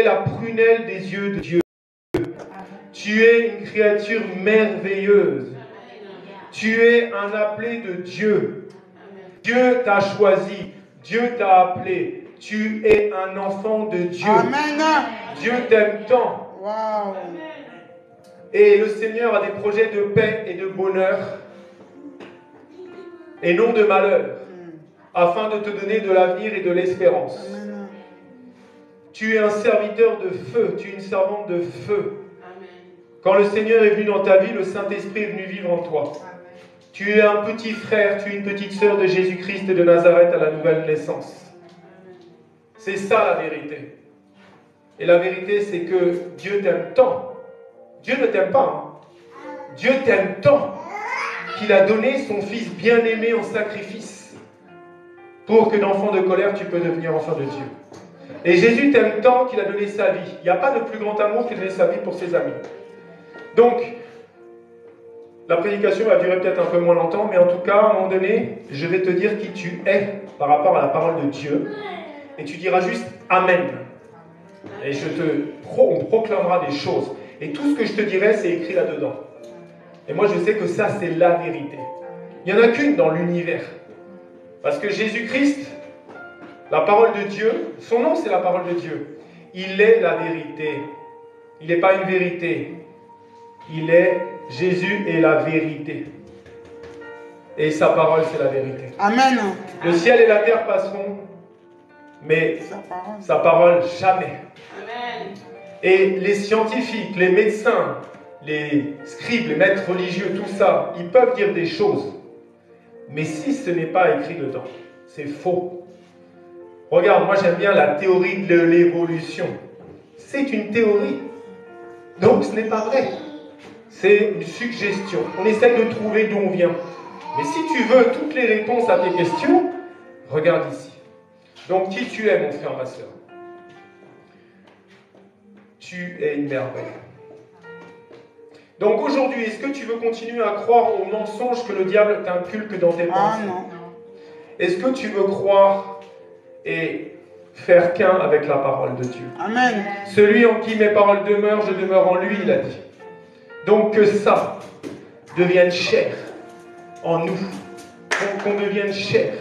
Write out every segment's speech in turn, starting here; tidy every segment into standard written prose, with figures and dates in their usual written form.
la prunelle des yeux de Dieu. Tu es une créature merveilleuse. Tu es un appelé de Dieu. Dieu t'a choisi. Dieu t'a appelé. Tu es un enfant de Dieu. Amen. Dieu t'aime tant. Wow. Et le Seigneur a des projets de paix et de bonheur et non de malheur, afin de te donner de l'avenir et de l'espérance. Amen. Tu es un serviteur de feu, tu es une servante de feu. Quand le Seigneur est venu dans ta vie, le Saint-Esprit est venu vivre en toi. Tu es un petit frère, tu es une petite sœur de Jésus-Christ de Nazareth à la nouvelle naissance. C'est ça la vérité. Et la vérité, c'est que Dieu t'aime tant. Dieu ne t'aime pas. Hein. Dieu t'aime tant qu'il a donné son Fils bien-aimé en sacrifice pour que d'enfant de colère, tu peux devenir enfant de Dieu. Et Jésus t'aime tant qu'il a donné sa vie. Il n'y a pas de plus grand amour que de donner sa vie pour ses amis. Donc, la prédication va durer peut-être un peu moins longtemps, mais en tout cas, à un moment donné, je vais te dire qui tu es par rapport à la parole de Dieu. Et tu diras juste Amen. Et on proclamera des choses. Et tout ce que je te dirai, c'est écrit là-dedans. Et moi, je sais que ça, c'est la vérité. Il n'y en a qu'une dans l'univers. Parce que Jésus-Christ, la parole de Dieu, son nom, c'est la parole de Dieu. Il est la vérité. Il n'est pas une vérité. Jésus est la vérité. Et sa parole, c'est la vérité. Amen. Le ciel et la terre passeront, mais sa parole jamais. Amen. Et les scientifiques, les médecins, les scribes, les maîtres religieux, tout ça, ils peuvent dire des choses. Mais si ce n'est pas écrit dedans, c'est faux. Regarde, moi j'aime bien la théorie de l'évolution. C'est une théorie. Donc ce n'est pas vrai. C'est une suggestion. On essaie de trouver d'où on vient. Mais si tu veux toutes les réponses à tes questions, regarde ici. Donc qui tu es, mon frère, ma soeur? Tu es une merveille. Donc aujourd'hui, est-ce que tu veux continuer à croire aux mensonges que le diable t'inculque dans tes pensées? Ah non. Est-ce que tu veux croire et faire qu'un avec la parole de Dieu? Amen. Celui en qui mes paroles demeurent, je demeure en lui, il a dit. Donc que ça devienne chair en nous. Qu'on devienne chair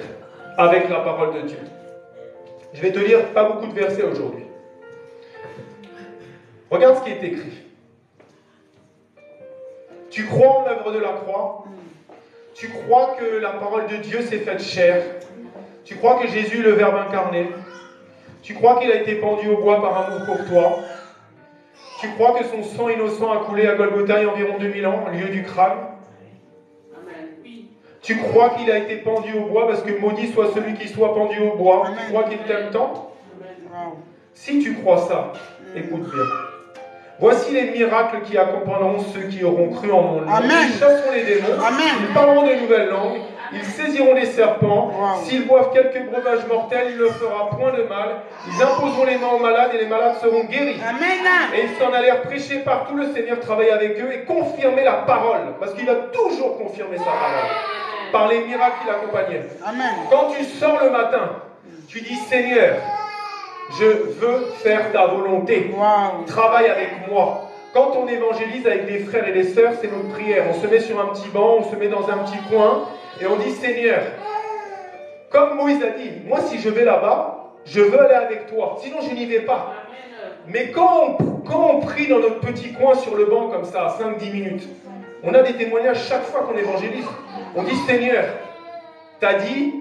avec la parole de Dieu. Je vais te lire pas beaucoup de versets aujourd'hui. Regarde ce qui est écrit. Tu crois en l'œuvre de la croix? Tu crois que la parole de Dieu s'est faite chair? Tu crois que Jésus est le Verbe incarné? Tu crois qu'il a été pendu au bois par amour pour toi? Tu crois que son sang innocent a coulé à Golgotha il y a environ 2000 ans, au lieu du crâne? Tu crois qu'il a été pendu au bois parce que maudit soit celui qui soit pendu au bois? Amen. Tu crois qu'il t'aime tant? Wow. Si tu crois ça, écoute bien. Voici les miracles qui accompagneront ceux qui auront cru en mon nom. Amen. Ils chasseront les démons, Amen. ils parleront de nouvelles langues, ils saisiront les serpents, Wow. s'ils boivent quelques breuvages mortels, il ne leur fera point de mal, ils imposeront les mains aux malades et les malades seront guéris. Amen. Et ils s'en allèrent prêcher partout, le Seigneur travaillait avec eux et confirmer la parole, parce qu'il va toujours confirmer sa parole, par les miracles qui l'accompagnaient. Amen. Quand tu sors le matin, tu dis Seigneur, je veux faire ta volonté. Wow. Travaille avec moi. Quand on évangélise avec des frères et des sœurs, c'est notre prière. On se met sur un petit banc, on se met dans un petit coin et on dit Seigneur, comme Moïse a dit, moi si je vais là-bas, je veux aller avec toi. Sinon je n'y vais pas. Mais quand on prie dans notre petit coin sur le banc comme ça, 5-10 minutes, on a des témoignages chaque fois qu'on évangélise. On dit Seigneur, t'as dit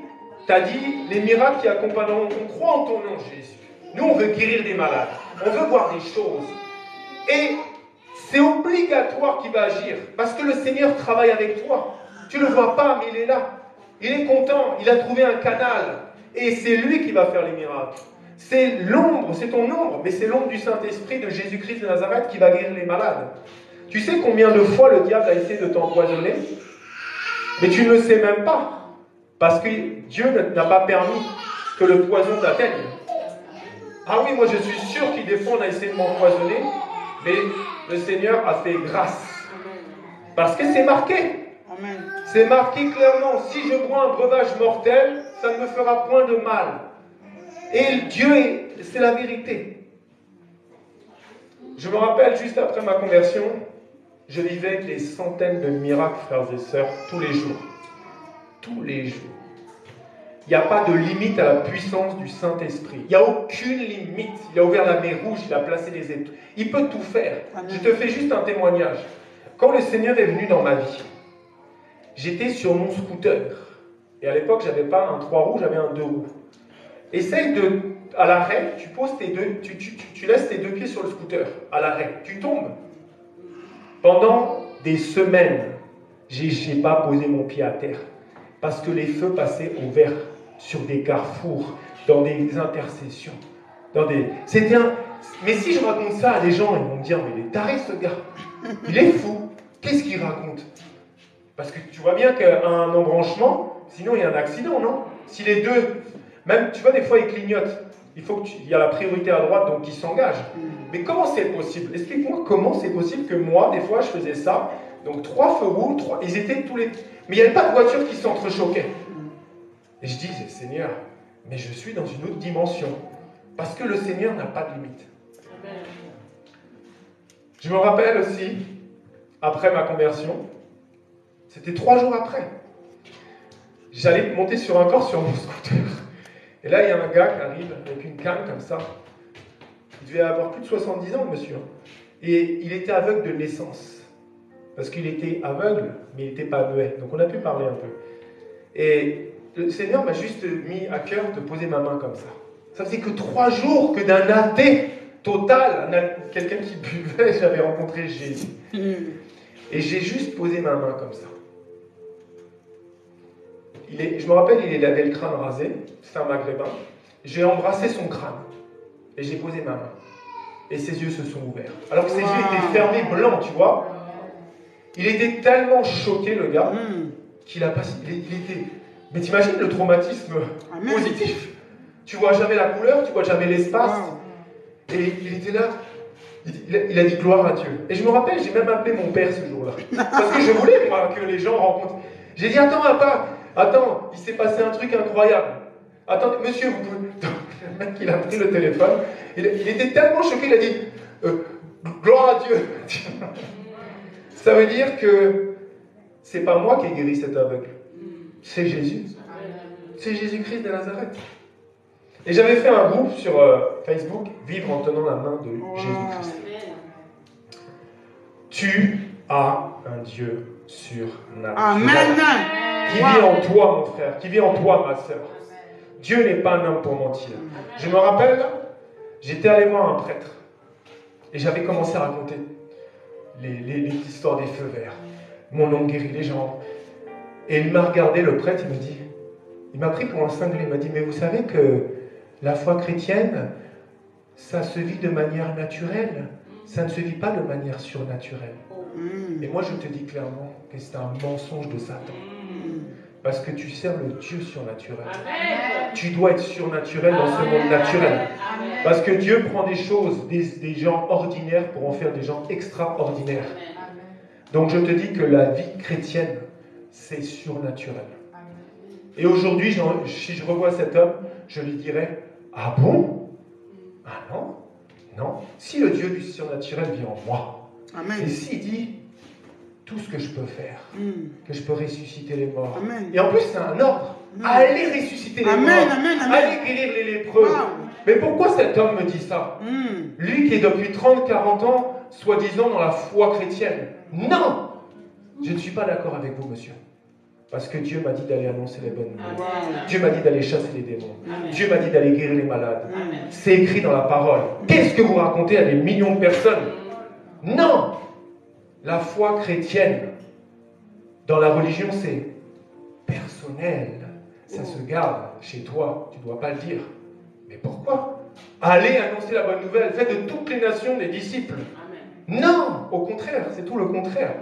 les miracles qui accompagneront. On croit en ton nom Jésus. Nous, on veut guérir des malades. On veut voir des choses. Et c'est obligatoire qu'il va agir. Parce que le Seigneur travaille avec toi. Tu ne le vois pas, mais il est là. Il est content. Il a trouvé un canal. Et c'est lui qui va faire les miracles. C'est l'ombre, c'est ton ombre. Mais c'est l'ombre du Saint-Esprit de Jésus-Christ de Nazareth qui va guérir les malades. Tu sais combien de fois le diable a essayé de t'empoisonner? Mais tu ne le sais même pas. Parce que Dieu n'a pas permis que le poison t'atteigne. Ah oui, moi je suis sûr qu'il des fois on a essayé de m'empoisonner, mais le Seigneur a fait grâce. Parce que c'est marqué. Amen. C'est marqué clairement, si je bois un breuvage mortel, ça ne me fera point de mal. Et Dieu, c'est la vérité. Je me rappelle, juste après ma conversion, je vivais des centaines de miracles, frères et sœurs, tous les jours. Tous les jours. Il n'y a pas de limite à la puissance du Saint-Esprit. Il n'y a aucune limite. Il a ouvert la mer Rouge, il a placé les étoiles. Il peut tout faire. Amen. Je te fais juste un témoignage. Quand le Seigneur est venu dans ma vie, j'étais sur mon scooter. Et à l'époque, je n'avais pas un 3 roues, j'avais un 2 roues. Essaye de, à l'arrêt, tu poses tes deux, tu laisses tes deux pieds sur le scooter. À l'arrêt, tu tombes. Pendant des semaines, je n'ai pas posé mon pied à terre. Parce que les feux passaient au vert, sur des carrefours, dans des intercessions. C'était un... Mais si je raconte ça à des gens, ils vont me dire, mais il est taré ce gars. Il est fou. Qu'est-ce qu'il raconte? Parce que tu vois bien qu'un embranchement, sinon il y a un accident, non? Si les deux, même, tu vois, des fois ils clignotent. Il y a la priorité à droite, donc ils s'engagent. Mais comment c'est possible? Explique-moi comment c'est possible que moi, des fois, je faisais ça. Donc 3 feux rouges, ils étaient tous les... Mais il n'y avait pas de voiture qui s'entrechoquait. Et je disais, Seigneur, mais je suis dans une autre dimension. Parce que le Seigneur n'a pas de limite. Je me rappelle aussi, après ma conversion, c'était 3 jours après. J'allais monter sur un corps sur mon scooter. Et là, il y a un gars qui arrive avec une canne comme ça. Il devait avoir plus de 70 ans, le monsieur. Et il était aveugle de naissance. Parce qu'il était aveugle, mais il n'était pas muet. Donc on a pu parler un peu. Et le Seigneur m'a juste mis à cœur de poser ma main comme ça. Ça faisait que 3 jours que d'un athée total, quelqu'un qui buvait, j'avais rencontré Jésus. Et j'ai juste posé ma main comme ça. Je me rappelle, il avait le crâne rasé. C'était un maghrébin. J'ai embrassé son crâne. Et j'ai posé ma main. Et ses yeux se sont ouverts. Alors que ses yeux étaient fermés, blancs, tu vois. Il était tellement choqué, le gars, qu'il a passé... Il était... Mais t'imagines le traumatisme positif. Tu vois jamais la couleur, tu vois jamais l'espace. Et il était là. Il a dit gloire à Dieu. Et je me rappelle, j'ai même appelé mon père ce jour-là. Parce que je voulais, moi, que les gens rencontrent. J'ai dit, attends, il s'est passé un truc incroyable. Attends, monsieur, vous pouvez... Le mec, il a pris le téléphone. Il était tellement choqué, il a dit, gloire à Dieu. Ça veut dire que c'est pas moi qui ai guéri cet aveugle. C'est Jésus. C'est Jésus-Christ de Nazareth. Et j'avais fait un groupe sur Facebook, Vivre en tenant la main de Jésus-Christ. Tu as un Dieu surnaturel. Amen. Qui vit en toi, mon frère, qui vit en toi, ma soeur. Dieu n'est pas un homme pour mentir. Je me rappelle, j'étais allé voir un prêtre. Et j'avais commencé à raconter les histoires des feux verts. Mon oncle guérit les gens. Et il m'a regardé, le prêtre, il m'a pris pour un cinglé. Il m'a dit, mais vous savez que la foi chrétienne, ça se vit de manière naturelle. Ça ne se vit pas de manière surnaturelle. Et moi, je te dis clairement que c'est un mensonge de Satan. Parce que tu sers le Dieu surnaturel. Amen. Tu dois être surnaturel dans ce monde naturel. Amen. Parce que Dieu prend des choses, des gens ordinaires pour en faire des gens extraordinaires. Amen. Donc je te dis que la vie chrétienne, c'est surnaturel. Amen. Et aujourd'hui, si je revois cet homme, je lui dirais, ah bon? Ah non? Non. Si le Dieu du surnaturel vit en moi, Amen. Et s'il dit, tout ce que je peux faire, que je peux ressusciter les morts. Amen. Et en plus, c'est un ordre. Allez ressusciter les morts. Allez guérir les lépreux. Wow. Mais pourquoi cet homme me dit ça? Lui qui est depuis 30-40 ans, soi-disant dans la foi chrétienne. Non! Je ne suis pas d'accord avec vous, monsieur. Parce que Dieu m'a dit d'aller annoncer les bonnes nouvelles. Dieu m'a dit d'aller chasser les démons. Amen. Dieu m'a dit d'aller guérir les malades. Amen. C'est écrit dans la parole. Qu'est-ce que vous racontez à des millions de personnes? Non! La foi chrétienne, dans la religion, c'est personnel. Ça se garde chez toi. Tu ne dois pas le dire. Mais pourquoi? Allez annoncer la bonne nouvelle. Faites de toutes les nations des disciples. Amen. Non, au contraire, c'est tout le contraire.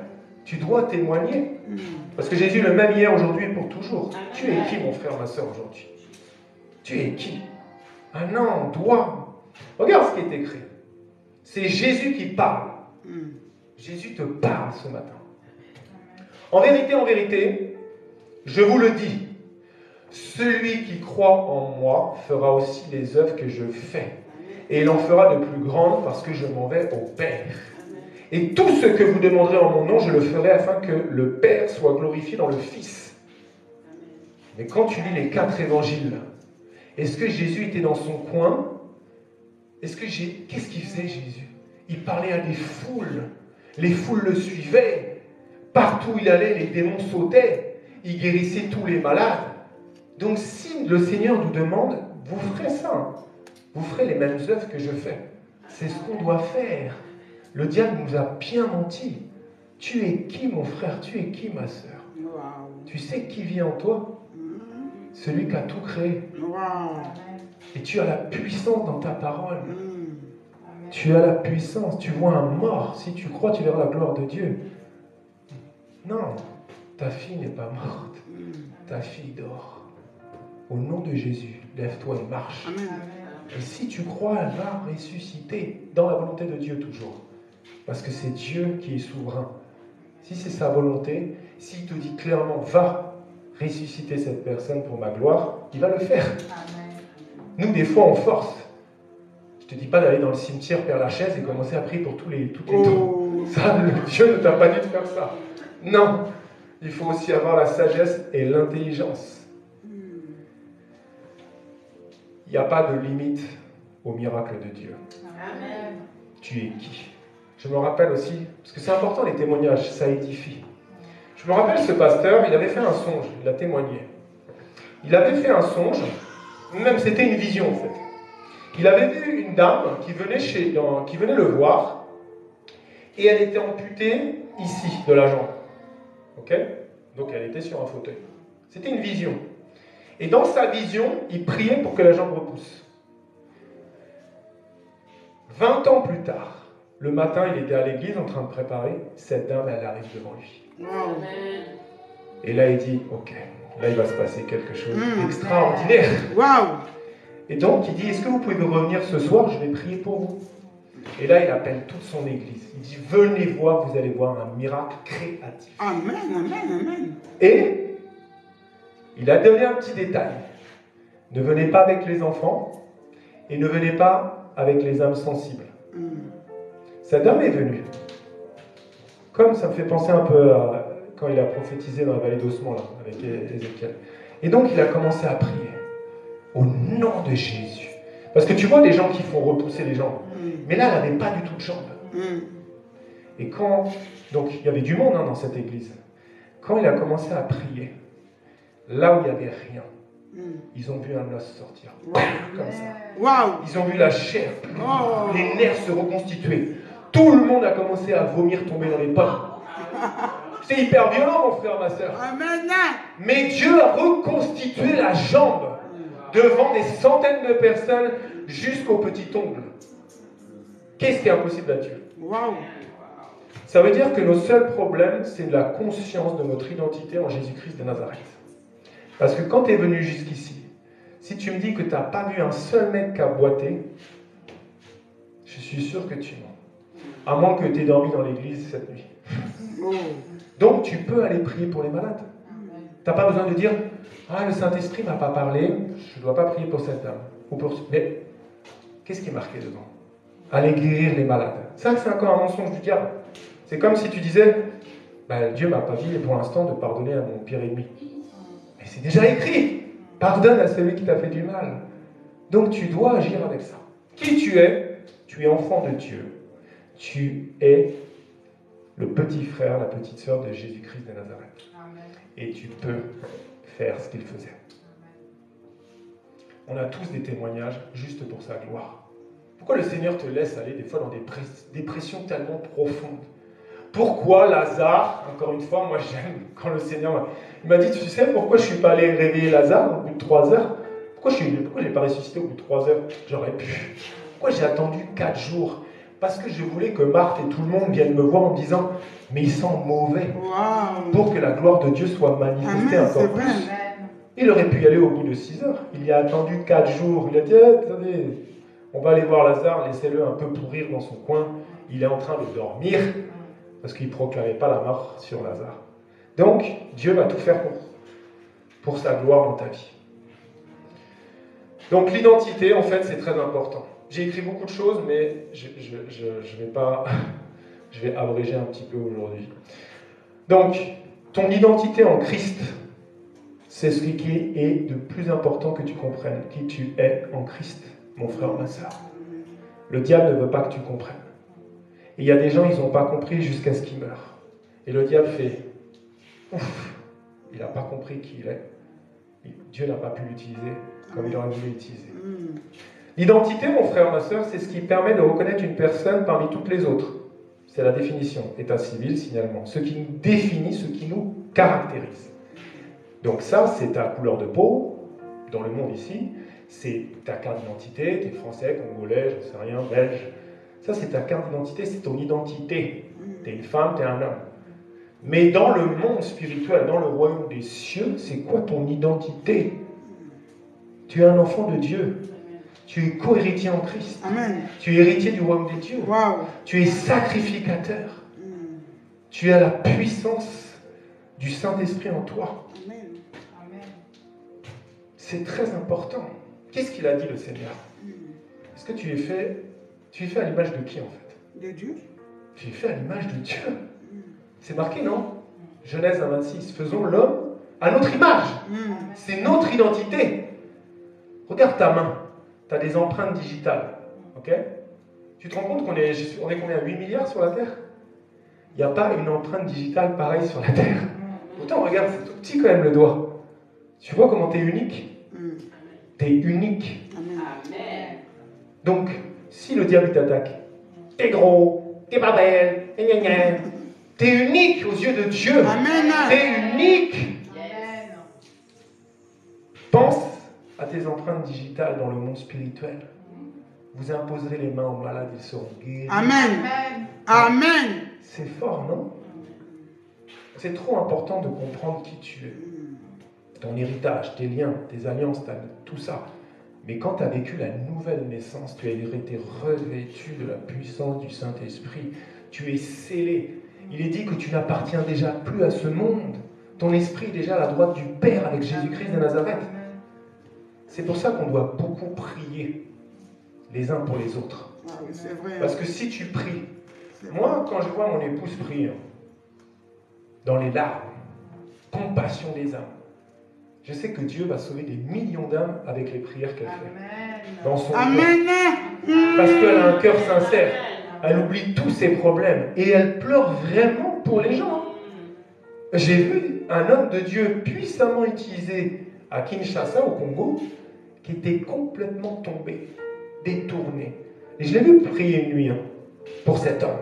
Tu dois témoigner. Parce que Jésus est le même hier, aujourd'hui et pour toujours. Amen. Tu es qui, mon frère, ma soeur, aujourd'hui? Tu es qui? Ah non, on doit. Regarde ce qui est écrit. C'est Jésus qui parle. Jésus te parle ce matin. En vérité, je vous le dis, celui qui croit en moi fera aussi les œuvres que je fais. et il en fera de plus grandes parce que je m'en vais au Père. Et tout ce que vous demanderez en mon nom, je le ferai afin que le Père soit glorifié dans le Fils. Mais quand tu lis les 4 évangiles, est-ce que Jésus était dans son coin? Qu'est-ce qu'il faisait Jésus? Il parlait à des foules. Les foules le suivaient. Partout où il allait, les démons sautaient. Il guérissait tous les malades. Donc si le Seigneur nous demande, vous ferez ça. Vous ferez les mêmes œuvres que je fais. C'est ce qu'on doit faire. Le diable nous a bien menti. Tu es qui, mon frère? Tu es qui, ma sœur? Wow. Tu sais qui vit en toi? Celui qui a tout créé. Wow. Et tu as la puissance dans ta parole. Tu as la puissance. Tu vois un mort. Si tu crois, tu verras la gloire de Dieu. Non, ta fille n'est pas morte. Ta fille dort. Au nom de Jésus, lève-toi et marche. Amen. Et si tu crois, elle va ressusciter dans la volonté de Dieu toujours. Parce que c'est Dieu qui est souverain. Si c'est sa volonté, s'il te dit clairement, va ressusciter cette personne pour ma gloire, il va le faire. Amen. Nous, des fois, on force. Je ne te dis pas d'aller dans le cimetière, Père Lachaise, et commencer à prier pour toutes les tombes. Ça, Dieu ne t'a pas dit de faire ça. Non. Il faut aussi avoir la sagesse et l'intelligence. Il n'y a pas de limite au miracle de Dieu. Amen. Tu es qui? Je me rappelle aussi, parce que c'est important les témoignages, ça édifie. Je me rappelle ce pasteur, il avait fait un songe, il a témoigné. Il avait fait un songe, même c'était une vision en fait. Il avait vu une dame qui venait le voir, et elle était amputée ici, de la jambe. Ok? Donc elle était sur un fauteuil. C'était une vision. Et dans sa vision, il priait pour que la jambe repousse. 20 ans plus tard, le matin, il était à l'église en train de préparer. Cette dame, elle arrive devant lui. Amen. Et là, il dit, ok, là, il va se passer quelque chose d'extraordinaire. Wow. Et donc, il dit, est-ce que vous pouvez revenir ce soir? Je vais prier pour vous. Et là, il appelle toute son église. Il dit, venez voir, vous allez voir un miracle créatif. Amen, amen, amen. Et il a donné un petit détail. Ne venez pas avec les enfants et ne venez pas avec les âmes sensibles. Cette dame est venue. Comme ça me fait penser un peu à quand il a prophétisé dans la vallée d'Ossements, là, avec Ézéchiel. Et donc, il a commencé à prier. Au nom de Jésus. Parce que tu vois les gens qui font repousser les jambes. Mais là, elle n'avait pas du tout de jambes. Et quand... Donc, il y avait du monde dans cette église. Quand il a commencé à prier, là où il n'y avait rien, ils ont vu un os sortir. Comme ça. Wow. Ils ont vu la chair, les nerfs se reconstituer. Tout le monde a commencé à vomir, tomber dans les pommes. C'est hyper violent, mon frère, ma soeur. Amen. Mais Dieu a reconstitué la jambe devant des centaines de personnes jusqu'au petit ongle. Qu'est-ce qui est impossible à Dieu? Wow. Ça veut dire que nos seuls problèmes, c'est la conscience de notre identité en Jésus-Christ de Nazareth. Parce que quand tu es venu jusqu'ici, si tu me dis que tu n'as pas vu un seul mec qui a boité, je suis sûr que tu mens. À moins que tu aies dormi dans l'église cette nuit. Donc tu peux aller prier pour les malades. Tu n'as pas besoin de dire « Ah, le Saint-Esprit ne m'a pas parlé, je ne dois pas prier pour cette dame. » Mais qu'est-ce qui est marqué dedans? Aller guérir les malades. Ça, c'est encore un mensonge du diable. C'est comme si tu disais Dieu ne m'a pas dit pour l'instant de pardonner à mon pire ennemi. Mais c'est déjà écrit. Pardonne à celui qui t'a fait du mal. Donc tu dois agir avec ça. Qui tu es enfant de Dieu. Tu es le petit frère, la petite sœur de Jésus-Christ de Nazareth. Amen. Et tu peux faire ce qu'il faisait. On a tous des témoignages juste pour sa gloire. Pourquoi le Seigneur te laisse aller des fois dans des dépressions tellement profondes? Pourquoi Lazare, encore une fois, moi j'aime quand le Seigneur m'a dit, tu sais pourquoi je ne suis pas allé réveiller Lazare au bout de 3 heures? Pourquoi je n'ai pas ressuscité au bout de 3 heures? J'aurais pu. Pourquoi j'ai attendu 4 jours? Parce que je voulais que Marthe et tout le monde viennent me voir en me disant, mais il sent mauvais. Wow. Pour que la gloire de Dieu soit manifestée Amen, encore plus. Amen. Il aurait pu y aller au bout de 6 heures. Il y a attendu 4 jours. Il a dit, attendez, on va aller voir Lazare, laissez-le un peu pourrir dans son coin. Il est en train de dormir. Parce qu'il ne proclamait pas la mort sur Lazare. Donc, Dieu va tout faire pour sa gloire dans ta vie. Donc, l'identité, en fait, c'est très important. J'ai écrit beaucoup de choses, mais je vais pas, je vais abréger un petit peu aujourd'hui. Donc, ton identité en Christ, c'est ce qui est de plus important que tu comprennes qui tu es en Christ, mon frère, ma soeur. Le diable ne veut pas que tu comprennes. Et il y a des gens, ils n'ont pas compris jusqu'à ce qu'ils meurent. Et le diable fait, ouf, il n'a pas compris qui il est. Dieu n'a pas pu l'utiliser comme il aurait voulu l'utiliser. L'identité, mon frère, ma soeur, c'est ce qui permet de reconnaître une personne parmi toutes les autres. C'est la définition. État civil, signalement. Ce qui nous définit, ce qui nous caractérise. Donc ça, c'est ta couleur de peau, dans le monde ici. C'est ta carte d'identité. Tu es français, congolais, je ne sais rien, belge. Ça, c'est ta carte d'identité, c'est ton identité. Tu es une femme, tu es un homme. Mais dans le monde spirituel, dans le royaume des cieux, c'est quoi ton identité? Tu es un enfant de Dieu. Tu es co-héritier en Christ. Amen. Tu es héritier du royaume des dieux. Wow. Tu es sacrificateur. Tu as la puissance du Saint-Esprit en toi. Amen. C'est très important. Qu'est-ce qu'il a dit le Seigneur? Est-ce que tu es fait à l'image de qui en fait? De Dieu. Tu es fait à l'image de Dieu. C'est marqué, non? Genèse 1,26. Faisons l'homme à notre image. C'est notre identité. Regarde ta main. Tu as des empreintes digitales. Ok? Tu te rends compte qu'on est combien? 8 milliards sur la Terre? Il n'y a pas une empreinte digitale pareille sur la Terre. Pourtant, regarde, c'est tout petit quand même le doigt. Tu vois comment tu es unique? Tu es unique. Amen. Donc, si le diable t'attaque, t'es gros, t'es pas belle, t'es unique aux yeux de Dieu. Amen. T'es unique. Pense à tes empreintes digitales dans le monde spirituel. Vous imposerez les mains aux malades, ils seront guéris. Amen. Amen. C'est fort, non? C'est trop important de comprendre qui tu es. Ton héritage, tes liens, tes alliances, tout ça. Mais quand tu as vécu la nouvelle naissance, tu as été revêtu de la puissance du Saint-Esprit. Tu es scellé. Il est dit que tu n'appartiens déjà plus à ce monde. Ton esprit est déjà à la droite du Père avec Jésus-Christ de Nazareth. C'est pour ça qu'on doit beaucoup prier les uns pour les autres. Ah oui, c'est vrai. Parce que si tu pries, moi quand je vois mon épouse prier, dans les larmes, compassion des âmes, je sais que Dieu va sauver des millions d'âmes avec les prières qu'elle fait. Dans son cœur. Amen. Parce qu'elle a un cœur sincère. Elle oublie tous ses problèmes. Et elle pleure vraiment pour les gens. J'ai vu un homme de Dieu puissamment utilisé à Kinshasa, au Congo, qui était complètement tombé, détourné. Et je l'ai vu prier une nuit pour cet homme.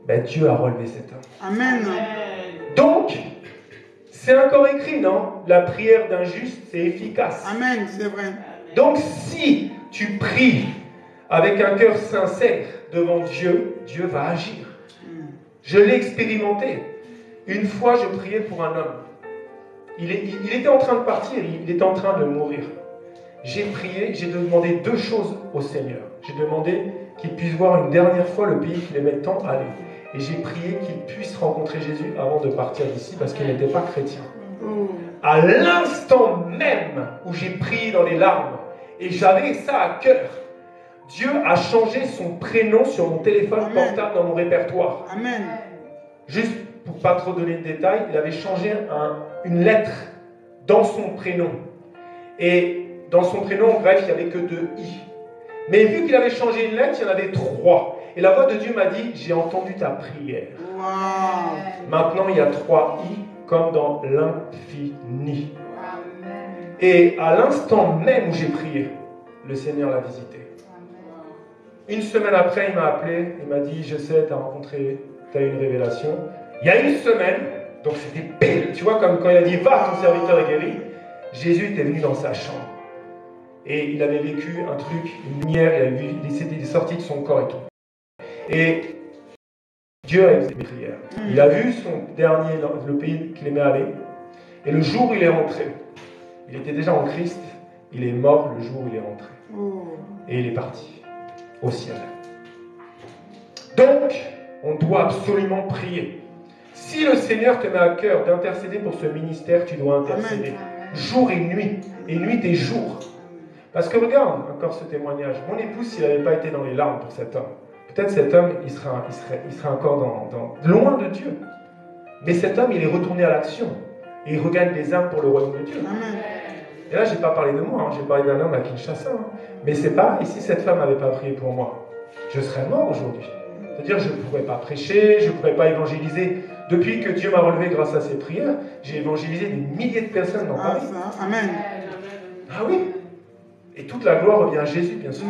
Ben, Dieu a relevé cet homme. Amen. Donc, c'est encore écrit, non? La prière d'un juste, c'est efficace. Amen, c'est vrai. Donc, si tu pries avec un cœur sincère devant Dieu, Dieu va agir. Je l'ai expérimenté. Une fois, je priais pour un homme. Il était en train de partir, il était en train de mourir. J'ai prié, j'ai demandé deux choses au Seigneur. J'ai demandé qu'il puisse voir une dernière fois le pays qu'il aimait tant aller. Et j'ai prié qu'il puisse rencontrer Jésus avant de partir d'ici parce qu'il n'était pas chrétien. À l'instant même où j'ai prié dans les larmes et j'avais ça à cœur, Dieu a changé son prénom sur mon téléphone portable dans mon répertoire. Amen. Juste pour ne pas trop donner de détails, il avait changé une lettre dans son prénom. Et dans son prénom, en grec, il n'y avait que 2 i. Mais vu qu'il avait changé une lettre, il y en avait 3. Et la voix de Dieu m'a dit, j'ai entendu ta prière. Wow. Maintenant, il y a 3 i comme dans l'infini. Et à l'instant même où j'ai prié, le Seigneur l'a visité. Une semaine après, il m'a appelé, il m'a dit, je sais, tu as eu une révélation. Il y a une semaine, donc c'était pile, tu vois, comme quand il a dit, va, ton serviteur est guéri, Jésus était venu dans sa chambre. Et il avait vécu un truc, une lumière, il est sorti de son corps et tout. Et Dieu a écouté mes prières. Il a vu son dernier, le pays qu'il aimait aller. Et le jour où il est rentré, il était déjà en Christ, il est mort le jour où il est rentré. Et il est parti au ciel. Donc, on doit absolument prier. Si le Seigneur te met à cœur d'intercéder pour ce ministère, tu dois intercéder. Jour et nuit et jour. Parce que regarde encore ce témoignage. Mon épouse, s'il n'avait pas été dans les larmes pour cet homme, peut-être cet homme, il serait encore loin de Dieu. Mais cet homme, il est retourné à l'action. Et il regagne des âmes pour le royaume de Dieu. Amen. Et là, je n'ai pas parlé de moi, j'ai parlé d'un homme à Kinshasa. Mais c'est pareil, si cette femme n'avait pas prié pour moi, je serais mort aujourd'hui. C'est-à-dire, je ne pourrais pas prêcher, je ne pourrais pas évangéliser. Depuis que Dieu m'a relevé grâce à ses prières, j'ai évangélisé des milliers de personnes dans Paris. Amen. Ah oui. Et toute la gloire revient à Jésus, bien sûr.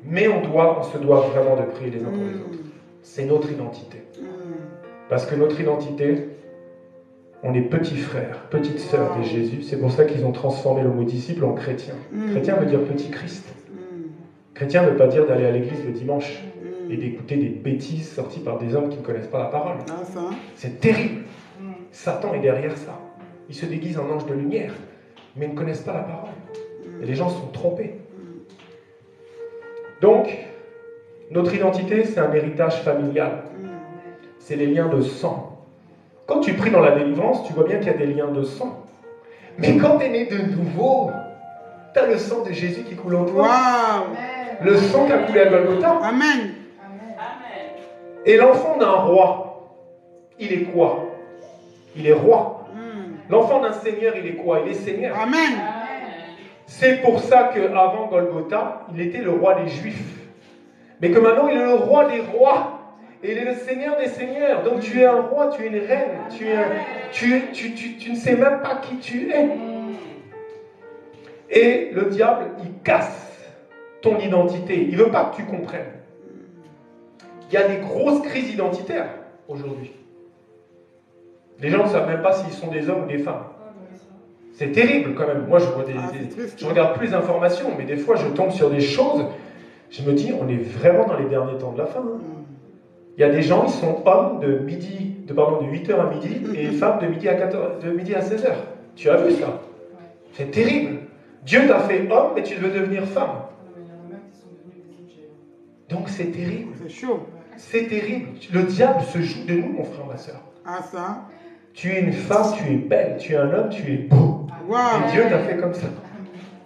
Mais on se doit vraiment de prier les uns pour les autres. C'est notre identité. Parce que notre identité, on est petits frères, petites sœurs de Jésus. C'est pour ça qu'ils ont transformé le mot disciple en chrétien. Chrétien veut dire petit Christ. Chrétien ne veut pas dire d'aller à l'église le dimanche et d'écouter des bêtises sorties par des hommes qui ne connaissent pas la parole. C'est terrible. Satan est derrière ça. Il se déguise en ange de lumière, mais ils ne connaissent pas la parole. Et les gens sont trompés. Donc, notre identité, c'est un héritage familial. C'est les liens de sang. Quand tu pries dans la délivrance, tu vois bien qu'il y a des liens de sang. Mais quand tu es né de nouveau, tu as le sang de Jésus qui coule en toi. Wow. Le sang qui a coulé à Golgotha. Amen. Et l'enfant d'un roi, il est quoi? Il est roi. L'enfant d'un seigneur, il est quoi? Il est seigneur. Amen. C'est pour ça qu'avant Golgotha, il était le roi des Juifs. Mais que maintenant, il est le roi des rois. Et il est le Seigneur des seigneurs. Donc tu es un roi, tu es une reine. Tu ne sais même pas qui tu es. Et le diable, il casse ton identité. Il ne veut pas que tu comprennes. Il y a des grosses crises identitaires aujourd'hui. Les gens ne savent même pas s'ils sont des hommes ou des femmes. C'est terrible quand même. Moi, je regarde plus d'informations, mais des fois, je tombe sur des choses. Je me dis, on est vraiment dans les derniers temps de la fin. Il y a des gens, ils sont hommes de 8h à midi et femmes de midi à 16h. Tu as vu ça? C'est terrible. Dieu t'a fait homme, mais tu veux devenir femme. Donc c'est terrible. C'est chaud. C'est terrible. Le diable se joue de nous, mon frère, ma soeur. Ah ça. Tu es une femme, tu es belle. Tu es un homme, tu es beau. Wow. Et Dieu t'a fait comme ça.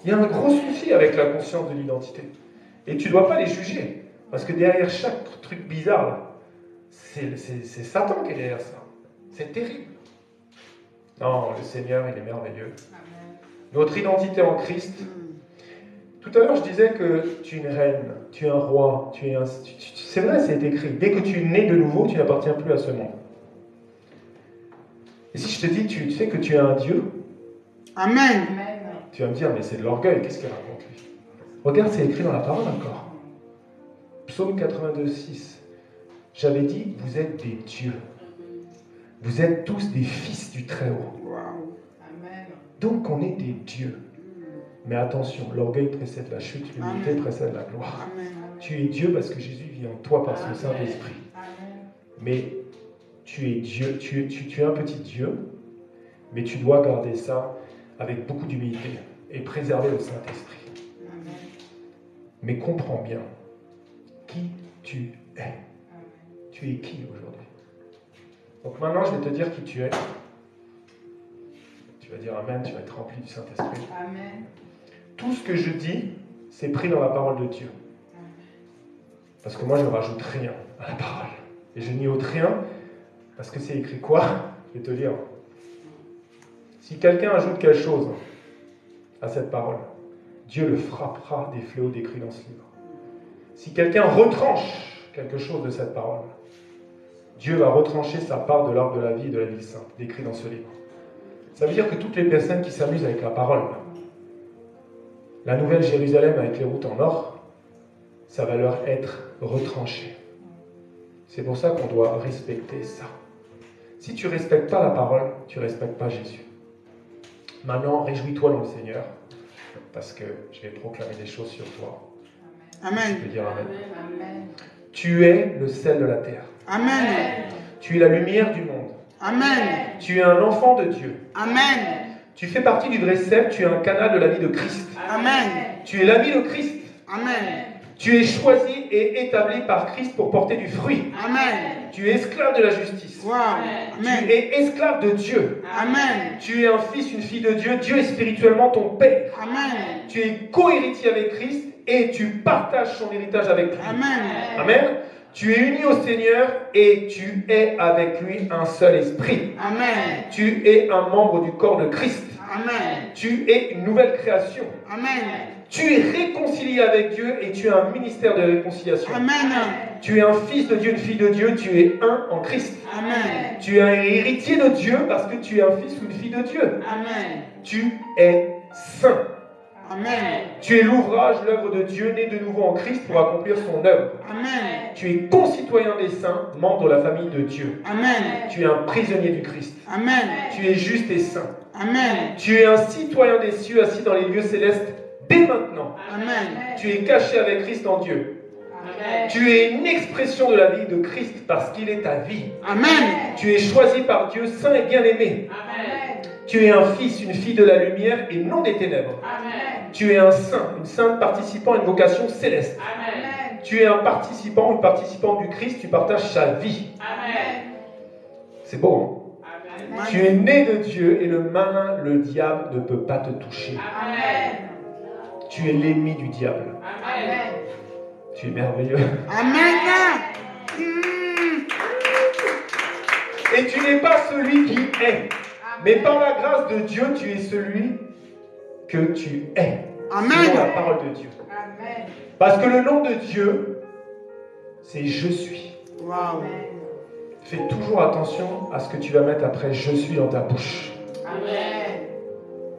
Il y a un gros souci avec la conscience de l'identité. Et tu ne dois pas les juger. Parce que derrière chaque truc bizarre, là, c'est Satan qui est derrière ça. C'est terrible. Non, le Seigneur, il est merveilleux. Notre identité en Christ. Tout à l'heure, je disais que tu es une reine, tu es un roi, c'est vrai, c'est écrit. Dès que tu es né de nouveau, tu n'appartiens plus à ce monde. Et si je te dis, tu sais que tu es un Dieu, Amen. tu vas me dire, mais c'est de l'orgueil, qu'est-ce qu'il raconte lui? Regarde, c'est écrit dans la parole encore. Psaume 82, 6. J'avais dit, vous êtes des dieux. Vous êtes tous des fils du Très-Haut. Wow. Donc on est des dieux. Mais attention, l'orgueil précède la chute, l'humilité précède la gloire. Amen. Tu es Dieu parce que Jésus vit en toi par son Saint-Esprit. Mais tu es Dieu, tu es un petit Dieu, mais tu dois garder ça avec beaucoup d'humilité et préserver le Saint-Esprit. Mais comprends bien qui tu es. Tu es qui aujourd'hui? Donc maintenant, je vais te dire qui tu es. Tu vas dire Amen, tu vas être rempli du Saint-Esprit. Amen. Tout ce que je dis, c'est pris dans la parole de Dieu. Parce que moi, je ne rajoute rien à la parole. Et je n'y ôte rien, parce que c'est écrit quoi? Je vais te lire. Si quelqu'un ajoute quelque chose à cette parole, Dieu le frappera des fléaux décrits dans ce livre. Si quelqu'un retranche quelque chose de cette parole, Dieu va retrancher sa part de l'arbre de la vie et de la vie sainte, décrit dans ce livre. Ça veut dire que toutes les personnes qui s'amusent avec la parole, la nouvelle Jérusalem avec les routes en or, ça va leur être retranché. C'est pour ça qu'on doit respecter ça. Si tu ne respectes pas la parole, tu ne respectes pas Jésus. Maintenant, réjouis-toi dans le Seigneur, parce que je vais proclamer des choses sur toi. Amen. Je vais dire Amen. Amen. Tu es le sel de la terre. Amen. Tu es la lumière du monde. Amen. Tu es un enfant de Dieu. Amen. Tu fais partie du vrai sel, tu es un canal de la vie de Christ. Amen. Tu es l'ami de Christ. Amen. Tu es choisi es établi par Christ pour porter du fruit. Amen. Tu es esclave de la justice. Wow. Tu Amen. es esclave de Dieu. Amen. Tu es un fils, une fille de Dieu. Dieu est spirituellement ton Père. Amen. Tu es co-héritier avec Christ et tu partages son héritage avec lui. Amen. Amen. Tu es uni au Seigneur et tu es avec lui un seul esprit. Amen. Tu es un membre du corps de Christ. Amen. Tu es une nouvelle création. Amen. Tu es réconcilié avec Dieu et tu as un ministère de réconciliation. Amen. Tu es un fils de Dieu, une fille de Dieu, tu es un en Christ. Amen. Tu es un héritier de Dieu parce que tu es un fils ou une fille de Dieu. Amen. Tu es saint. Amen. Tu es l'ouvrage, l'œuvre de Dieu, né de nouveau en Christ pour accomplir son œuvre. Amen. Tu es concitoyen des saints, membre de la famille de Dieu. Amen. Tu es un prisonnier du Christ. Amen. Tu es juste et saint. Amen. Tu es un citoyen des cieux assis dans les lieux célestes dès maintenant. Amen. Tu es caché avec Christ en Dieu. Tu es une expression de la vie de Christ parce qu'il est ta vie. Amen. Tu es choisi par Dieu, saint et bien-aimé. Tu es un fils, une fille de la lumière et non des ténèbres. Tu es un saint, une sainte participant à une vocation céleste. Tu es un participant, une participante du Christ, tu partages sa vie. C'est beau, hein? Tu es né de Dieu et le malin, le diable, ne peut pas te toucher. Tu es l'ennemi du diable. Tu es merveilleux. Amen. Et tu n'es pas celui qui est. Mais par la grâce de Dieu, tu es celui que tu es. Amen. Selon la parole de Dieu. Parce que le nom de Dieu, c'est je suis. Wow. Fais toujours attention à ce que tu vas mettre après je suis dans ta bouche.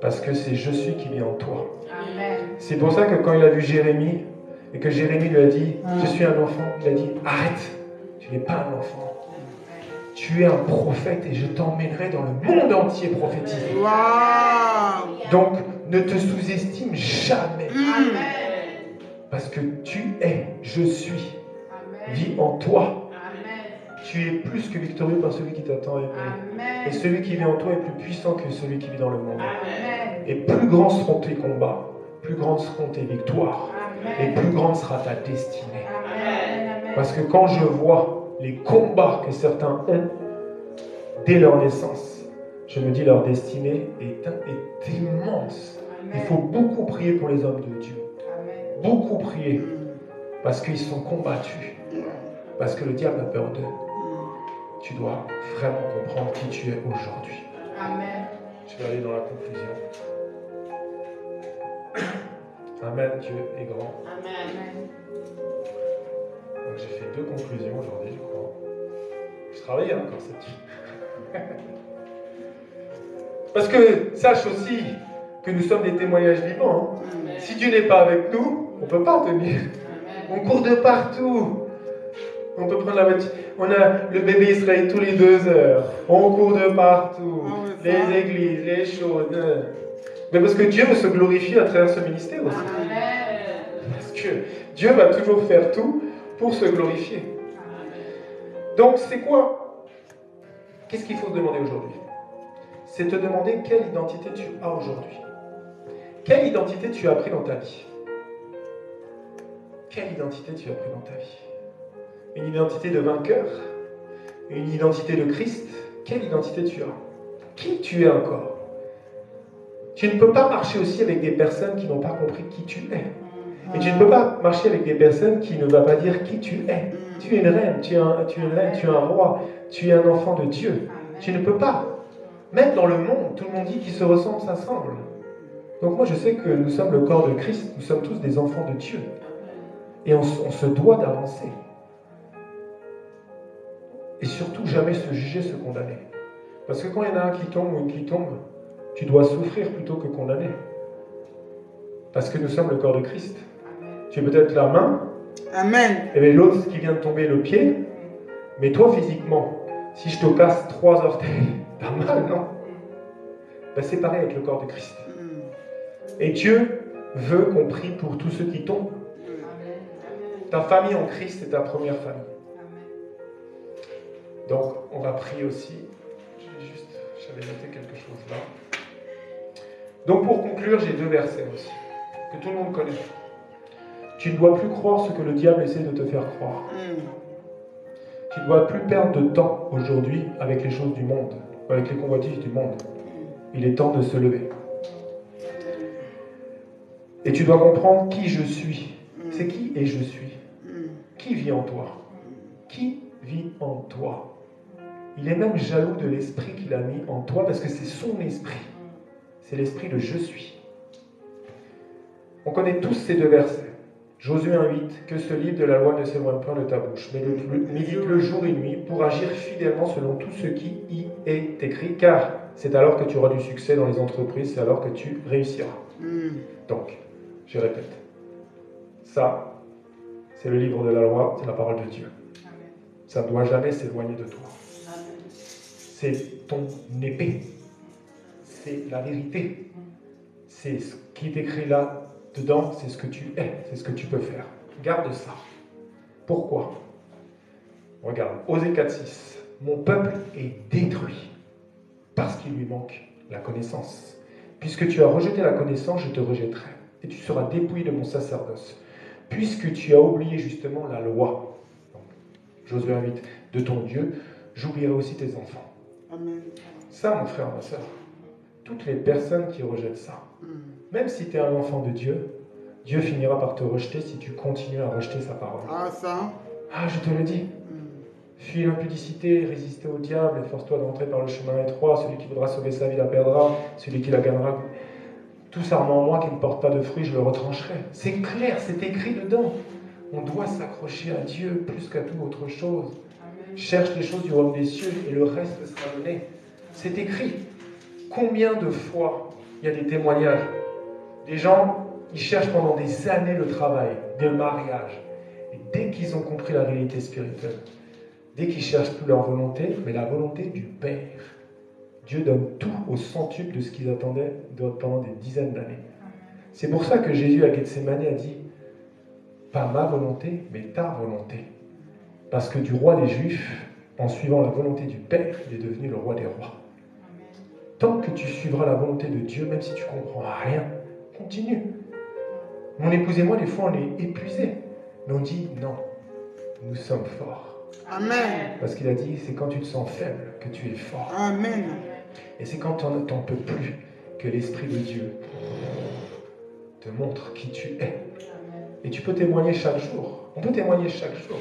Parce que c'est je suis qui vient en toi. C'est pour ça que quand il a vu Jérémie, et que Jérémie lui a dit je suis un enfant, il a dit arrête, tu n'es pas un enfant. Tu es un prophète et je t'emmènerai dans le monde entier prophétiser. Wow. Donc, ne te sous-estime jamais. Parce que tu es, je suis, vis en toi. Tu es plus que victorieux par celui qui t'attend aimé. Et celui qui vit en toi est plus puissant que celui qui vit dans le monde. Et plus grands seront tes combats, plus grandes seront tes victoires. Et plus grande sera ta destinée. Parce que quand je vois les combats que certains ont dès leur naissance, je me dis leur destinée est immense. Il faut beaucoup prier pour les hommes de Dieu. Beaucoup prier. Parce qu'ils sont combattus. Parce que le diable a peur d'eux. Tu dois vraiment comprendre qui tu es aujourd'hui. Je vais aller dans la conclusion. Amen, Dieu est grand. Donc j'ai fait 2 conclusions aujourd'hui, je crois. Je travaillais encore cette nuit. Parce que sache aussi que nous sommes des témoignages vivants. Hein. Si Dieu n'est pas avec nous, on ne peut pas tenir. On court de partout. On peut prendre la voiture. On a le bébé Israël tous les 2 heures. On court de partout. Les églises, les choses. Mais parce que Dieu veut se glorifier à travers ce ministère aussi. Parce que Dieu va toujours faire tout pour se glorifier. Donc c'est quoi? Qu'est-ce qu'il faut se demander aujourd'hui? C'est te demander quelle identité tu as aujourd'hui. Quelle identité tu as pris dans ta vie? Quelle identité tu as pris dans ta vie? Une identité de vainqueur? Une identité de Christ? Quelle identité tu as? Qui tu es encore? Tu ne peux pas marcher aussi avec des personnes qui n'ont pas compris qui tu es. Et tu ne peux pas marcher avec des personnes qui ne vont pas dire qui tu es. Tu es une reine, tu es un roi, tu es un enfant de Dieu. Tu ne peux pas. Même dans le monde, tout le monde dit qu'ils se ressemblent, s'assemblent. Donc moi je sais que nous sommes le corps de Christ, nous sommes tous des enfants de Dieu. Et on se doit d'avancer. Et surtout jamais se juger, se condamner. Parce que quand il y en a un qui tombe ou une qui tombe, tu dois souffrir plutôt que condamner. Parce que nous sommes le corps de Christ. Tu es peut-être la main, Amen. et l'autre qui vient de tomber le pied, mais toi physiquement, si je te casse 3 orteils, t'as mal, non? Ben, c'est pareil avec le corps de Christ. Et Dieu veut qu'on prie pour tous ceux qui tombent. Ta famille en Christ est ta première famille. Donc, on va prier aussi. J'avais noté quelque chose là. Donc, pour conclure, j'ai 2 versets aussi, que tout le monde connaît. Tu ne dois plus croire ce que le diable essaie de te faire croire. Tu ne dois plus perdre de temps aujourd'hui avec les choses du monde, avec les convoitises du monde. Il est temps de se lever. Et tu dois comprendre qui je suis. C'est qui et je suis. Qui vit en toi? Qui vit en toi? Il est même jaloux de l'esprit qu'il a mis en toi parce que c'est son esprit. C'est l'esprit de je suis. On connaît tous ces deux versets. Josué 1,8, que ce livre de la loi ne s'éloigne point de ta bouche, mais médite le jour et nuit pour agir fidèlement selon tout ce qui y est écrit, car c'est alors que tu auras du succès dans les entreprises, c'est alors que tu réussiras. Donc, je répète, ça, c'est le livre de la loi, c'est la parole de Dieu. Ça ne doit jamais s'éloigner de toi. C'est ton épée. C'est la vérité. C'est ce qui est écrit là dedans, c'est ce que tu es, c'est ce que tu peux faire. Garde ça. Pourquoi? Regarde, Osée 4,6. Mon peuple est détruit parce qu'il lui manque la connaissance. Puisque tu as rejeté la connaissance, je te rejetterai. Et tu seras dépouillé de mon sacerdoce. Puisque tu as oublié justement la loi. Donc, Josué 1,8. De ton Dieu, j'oublierai aussi tes enfants. Amen. Ça, mon frère, ma soeur, toutes les personnes qui rejettent ça, même si tu es un enfant de Dieu, Dieu finira par te rejeter si tu continues à rejeter sa parole. Ah, ça. Ah, je te le dis. Fuis l'impudicité, résistez au diable, efforce-toi d'entrer par le chemin étroit. Celui qui voudra sauver sa vie la perdra, celui qui la gagnera. Tout sarment en moi qui ne porte pas de fruits, je le retrancherai. C'est clair, c'est écrit dedans. On doit s'accrocher à Dieu plus qu'à toute autre chose. Cherche les choses du royaume des cieux et le reste sera donné. C'est écrit. Combien de fois il y a des témoignages? Des gens, ils cherchent pendant des années le travail, des mariages. Et dès qu'ils ont compris la réalité spirituelle, dès qu'ils cherchent plus leur volonté, mais la volonté du Père, Dieu donne tout au centuple de ce qu'ils attendaient pendant des dizaines d'années. C'est pour ça que Jésus à Gethsémani a dit, pas ma volonté, mais ta volonté. Parce que du roi des Juifs, en suivant la volonté du Père, il est devenu le roi des rois. Tant que tu suivras la volonté de Dieu, même si tu ne comprends rien, continue. Mon épouse et moi, des fois, on est épuisés. Mais on dit non, nous sommes forts. Amen. Parce qu'il a dit, c'est quand tu te sens faible que tu es fort. Amen. Et c'est quand tu n'en peux plus que l'Esprit de Dieu te montre qui tu es. Et tu peux témoigner chaque jour. On peut témoigner chaque jour.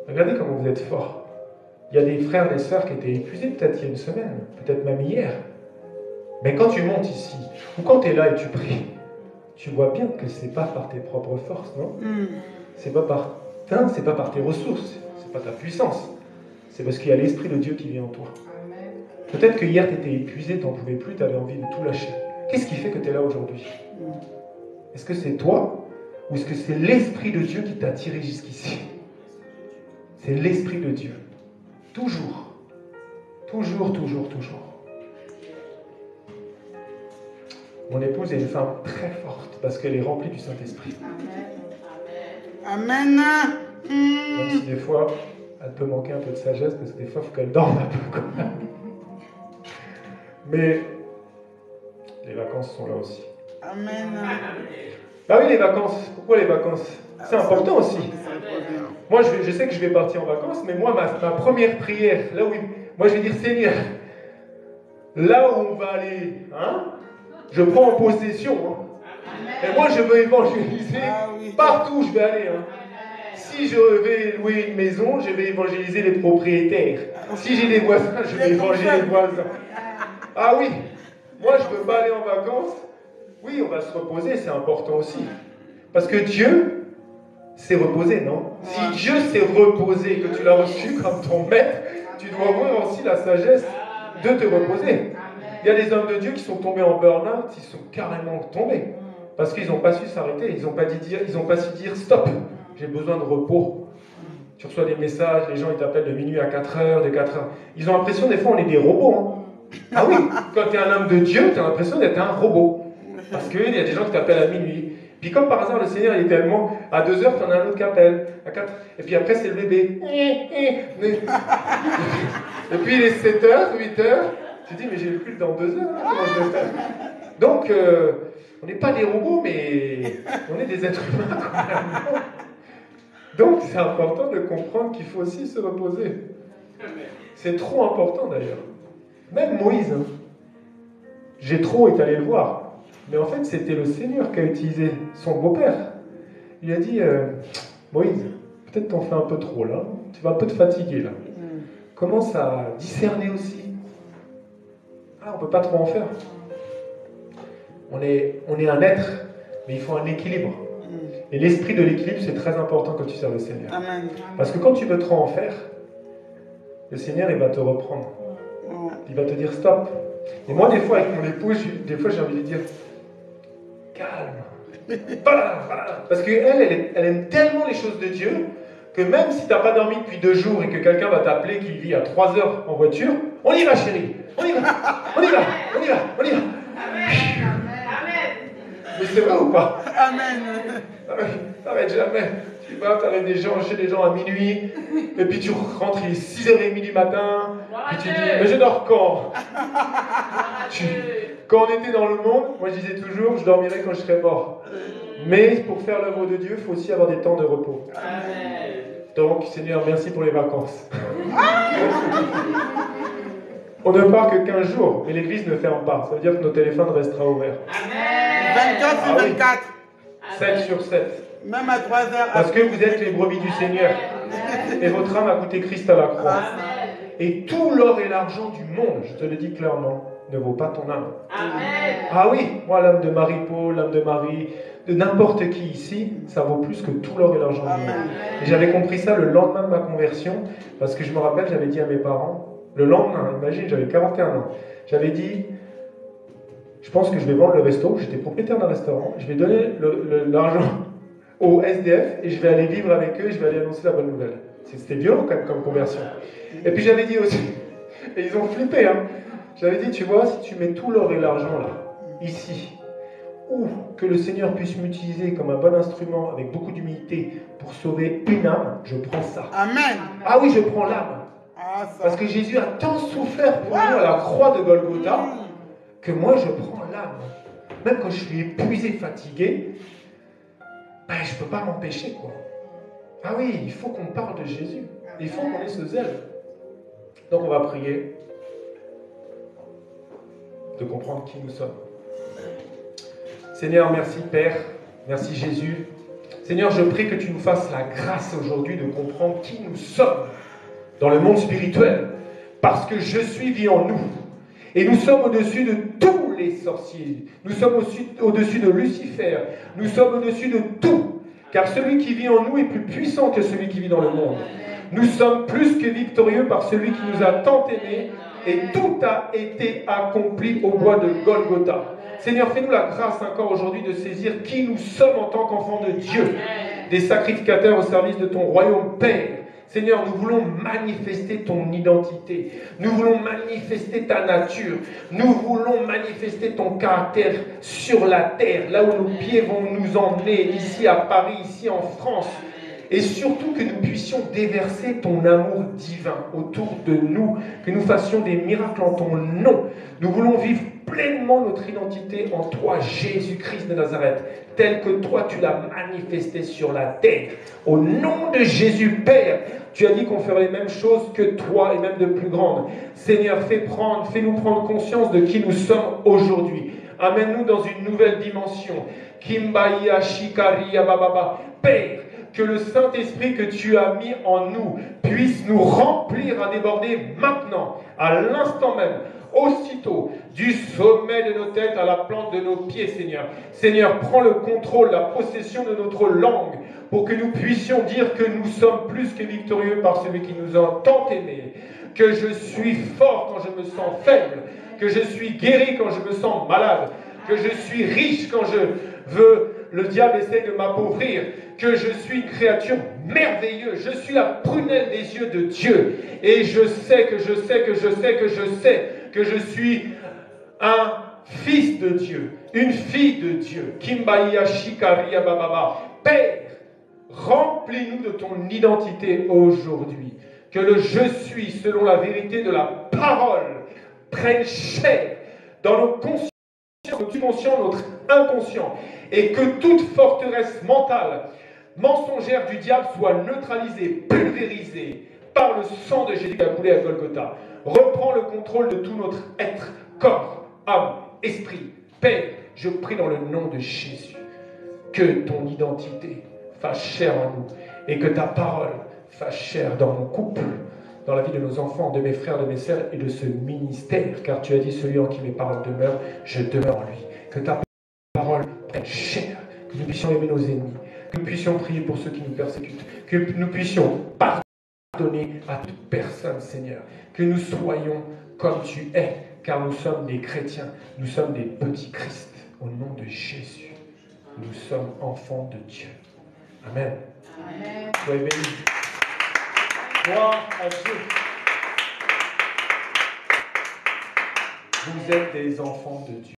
Regardez comment vous êtes forts. Il y a des frères et des sœurs qui étaient épuisés peut-être il y a une semaine, peut-être même hier. Mais quand tu montes ici, ou quand tu es là et tu pries, tu vois bien que ce n'est pas par tes propres forces, non? C'est pas par tes ressources, c'est pas ta puissance. C'est parce qu'il y a l'Esprit de Dieu qui vit en toi. Peut-être que hier tu étais épuisé, tu n'en pouvais plus, tu avais envie de tout lâcher. Qu'est-ce qui fait que tu es là aujourd'hui? Est-ce que c'est toi ou est-ce que c'est l'Esprit de Dieu qui t'a tiré jusqu'ici? C'est l'Esprit de Dieu. Toujours. Toujours, toujours, toujours. Mon épouse est une femme très forte parce qu'elle est remplie du Saint-Esprit. Amen. Même si des fois, elle peut manquer un peu de sagesse parce que des fois, il faut qu'elle dorme un peu. Mais les vacances sont là aussi. Amen. Ah oui, les vacances. Pourquoi les vacances? C'est important aussi. Moi, je sais que je vais partir en vacances, mais moi, ma première prière, là où moi, je vais dire, Seigneur, là où on va aller, hein, je prends en possession. Hein. Et moi, je veux évangéliser partout où je vais aller. Hein. Si je vais louer une maison, je vais évangéliser les propriétaires. Si j'ai des voisins, je vais évangéliser les voisins. Ah oui, moi, je ne veux pas aller en vacances. Oui, on va se reposer, c'est important aussi. Parce que Dieu s'est reposé, non? Si Dieu s'est reposé, que tu l'as reçu comme ton maître, tu dois avoir aussi la sagesse de te reposer. Il y a des hommes de Dieu qui sont tombés en burn-out, ils sont carrément tombés. Parce qu'ils n'ont pas su s'arrêter, ils n'ont pas su dire stop, j'ai besoin de repos. Tu reçois des messages, les gens ils t'appellent de minuit à 4h, de 4h. Ils ont l'impression, des fois, on est des robots. Hein. Ah oui, quand tu es un homme de Dieu, tu as l'impression d'être un robot. Parce qu'il y a des gens qui t'appellent à minuit. Puis comme par hasard, le Seigneur il est tellement... À 2h, tu en as un autre qui appelle. À 4... Et puis après, c'est le bébé. Et puis il est 7h, 8h. Tu dis, mais j'ai le culte dans 2 heures. Comment je vais faire? Donc, on n'est pas des robots, mais on est des êtres humains quand même. Donc, c'est important de comprendre qu'il faut aussi se reposer. C'est trop important d'ailleurs. Même Moïse, hein. Jéthro est allé le voir. Mais en fait, c'était le Seigneur qui a utilisé son beau-père. Il a dit, Moïse, peut-être t'en fais un peu trop là. Tu vas un peu te fatiguer là. Commence à discerner aussi. Ah, on ne peut pas trop en faire. On est un être, mais il faut un équilibre. Et l'esprit de l'équilibre, c'est très important quand tu sers le Seigneur. Amen. Parce que quand tu veux trop en faire, le Seigneur, il va te reprendre. Il va te dire stop. Et moi, des fois, avec mon épouse, j'ai envie de dire calme. Voilà. Parce qu'elle aime tellement les choses de Dieu que même si tu n'as pas dormi depuis 2 jours et que quelqu'un va t'appeler qui vit à 3 heures en voiture, on y va, chérie. On y va. Mais c'est vrai ou pas? Amen. Ça va être jamais. Tu vas, tu arrives chez des gens à minuit, et puis tu rentres, il est 6h30 du matin, puis tu dis, mais je dors quand? Quand on était dans le monde, moi je disais toujours, je dormirai quand je serai mort. Mais pour faire l'œuvre de Dieu, il faut aussi avoir des temps de repos. Amen. Donc, Seigneur, merci pour les vacances. On ne part que 15 jours, mais l'église ne ferme pas. Ça veut dire que nos téléphones resteront ouverts. Amen. 24 sur 24. 7 sur 7. Même à 3 heures. Parce que vous êtes les brebis du Seigneur. Et votre âme a coûté Christ à la croix. Amen. Et tout l'or et l'argent du monde, je te le dis clairement, ne vaut pas ton âme. Amen. Ah oui, moi l'âme de Marie-Paul, l'âme de Marie, de n'importe qui ici, ça vaut plus que tout l'or et l'argent du monde. Et j'avais compris ça le lendemain de ma conversion, parce que je me rappelle, j'avais dit à mes parents, le lendemain, imagine, j'avais 41 ans, j'avais dit, je pense que je vais vendre le resto, j'étais propriétaire d'un restaurant, je vais donner l'argent aux SDF et je vais aller vivre avec eux et je vais aller annoncer la bonne nouvelle. C'était violent quand même comme conversion. Et puis j'avais dit aussi, et ils ont flippé, hein, j'avais dit, tu vois, si tu mets tout l'or et l'argent là, ici, ou que le Seigneur puisse m'utiliser comme un bon instrument avec beaucoup d'humilité pour sauver une âme, je prends ça. Amen. Ah oui, je prends l'âme. Ah, ça. Parce que Jésus a tant souffert pour nous à la croix de Golgotha que moi je prends l'âme. Même quand je suis épuisé, fatigué, ben, je ne peux pas m'empêcher, quoi. Ah oui, il faut qu'on parle de Jésus. Il faut qu'on ait ce zèle. Donc on va prier de comprendre qui nous sommes. Seigneur, merci Père, merci Jésus. Seigneur, je prie que tu nous fasses la grâce aujourd'hui de comprendre qui nous sommes dans le monde spirituel. Parce que je suis vie en nous. Et nous sommes au-dessus de tous les sorciers. Nous sommes au-dessus de Lucifer. Nous sommes au-dessus de tout. Car celui qui vit en nous est plus puissant que celui qui vit dans le monde. Nous sommes plus que victorieux par celui qui nous a tant aimés. Et tout a été accompli au bois de Golgotha. Seigneur, fais-nous la grâce encore aujourd'hui de saisir qui nous sommes en tant qu'enfants de Dieu. Des sacrificateurs au service de ton royaume, Père. Seigneur, nous voulons manifester ton identité. Nous voulons manifester ta nature. Nous voulons manifester ton caractère sur la terre, là où nos pieds vont nous emmener, ici à Paris, ici en France. Et surtout que nous puissions déverser ton amour divin autour de nous, que nous fassions des miracles en ton nom. Nous voulons vivre pleinement notre identité en toi, Jésus-Christ de Nazareth, tel que toi tu l'as manifesté sur la terre. Au nom de Jésus, Père, tu as dit qu'on ferait les mêmes choses que toi et même de plus grandes. Seigneur, fais-nous prendre conscience de qui nous sommes aujourd'hui. Amène-nous dans une nouvelle dimension. Kimbaïa Shikaria Bababa. Père, que le Saint-Esprit que tu as mis en nous puisse nous remplir à déborder maintenant, à l'instant même, aussitôt, du sommet de nos têtes à la plante de nos pieds, Seigneur. Seigneur, prends le contrôle, la possession de notre langue, pour que nous puissions dire que nous sommes plus que victorieux par celui qui nous a tant aimés, que je suis fort quand je me sens faible, que je suis guéri quand je me sens malade, que je suis riche quand je veux, le diable essaie de m'appauvrir, que je suis une créature merveilleuse, je suis la prunelle des yeux de Dieu, et je sais que je suis un fils de Dieu, une fille de Dieu. Kimbaïa Shikaria Bababa. Père, remplis-nous de ton identité aujourd'hui. Que le je suis, selon la vérité de la parole, prenne chair dans nos consciences conscient, notre inconscient, et que toute forteresse mentale, mensongère du diable soit neutralisée, pulvérisée par le sang de Jésus qui a coulé à Golgotha. Reprends le contrôle de tout notre être, corps, âme, esprit. Père, je prie dans le nom de Jésus que ton identité fasse chair en nous et que ta parole fasse chair dans mon couple, dans la vie de nos enfants, de mes frères, de mes sœurs et de ce ministère. Car tu as dit, celui en qui mes paroles demeurent, je demeure en lui. Que ta parole prenne chair, que nous puissions aimer nos ennemis, que nous puissions prier pour ceux qui nous persécutent, que nous puissions pardonner à toute personne, Seigneur. Que nous soyons comme tu es, car nous sommes des chrétiens, nous sommes des petits Christ. Au nom de Jésus, nous sommes enfants de Dieu. Amen. Amen. Soyez bénis. Gloire à Dieu. Vous êtes des enfants de Dieu.